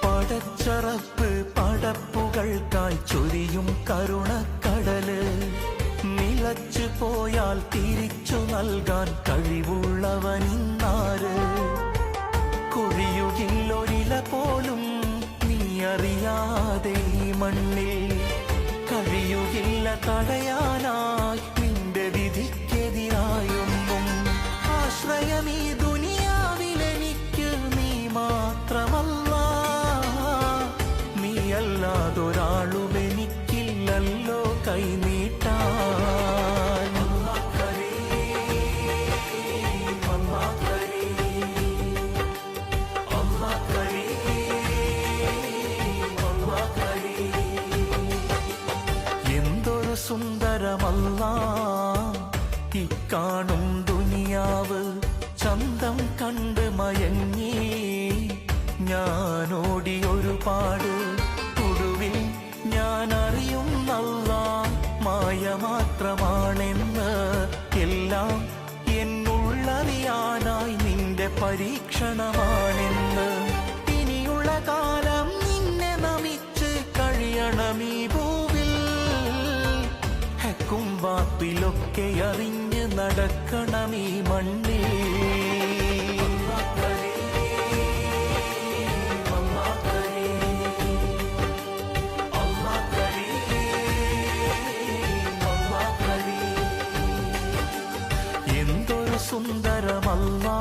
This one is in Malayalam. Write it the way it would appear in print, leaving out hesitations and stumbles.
പടച്ചറപ്പ് പടപ്പുകൾക്കായി ചൊരിയും കരുണക്കടല്, നിലച്ചു പോയാൽ തിരിച്ചു നൽകാൻ കഴിവുള്ളവനിന്നാര്? കൊഴിയുകില്ലൊരില പോലും നീ അറിയാതെ ഈ മണ്ണിൽ, കഴിയുകില്ല തടയാനായി നിന്റെ വിധിക്കെതിരായൊന്നും. ആശ്രയമീ ദുനിയാവിലെനിക്ക് നീ മാത്രമല്ല, നീയല്ലാതൊരാളും എനിക്കില്ലല്ലോ കൈനീട്ടാൻ. എന്തൊരു സുന്ദരമല്ല ഇക്കാണും ദുനിയാവ്, ചന്തം കണ്ട് മയങ്ങി ഞാനോടി ഒരുപാട്. ഒടുവിൽ ഞാൻ അറിയുന്നല്ല മായ മാത്രമാണെന്ന്, എല്ലാം എന്നുള്ളറിയാനായി നിന്റെ പരീക്ഷണമാണെന്ന്. ഇനിയുള്ള കാലം നിന്നെ നമിച്ച് കഴിയണമീ ഭൂവിൽ, ഹക്കും വാപ്പിലൊക്കെ അറിഞ്ഞ് നടക്കണമീ മണ്ണിൽ. എന്തൊരു സുന്ദരമല്ലാ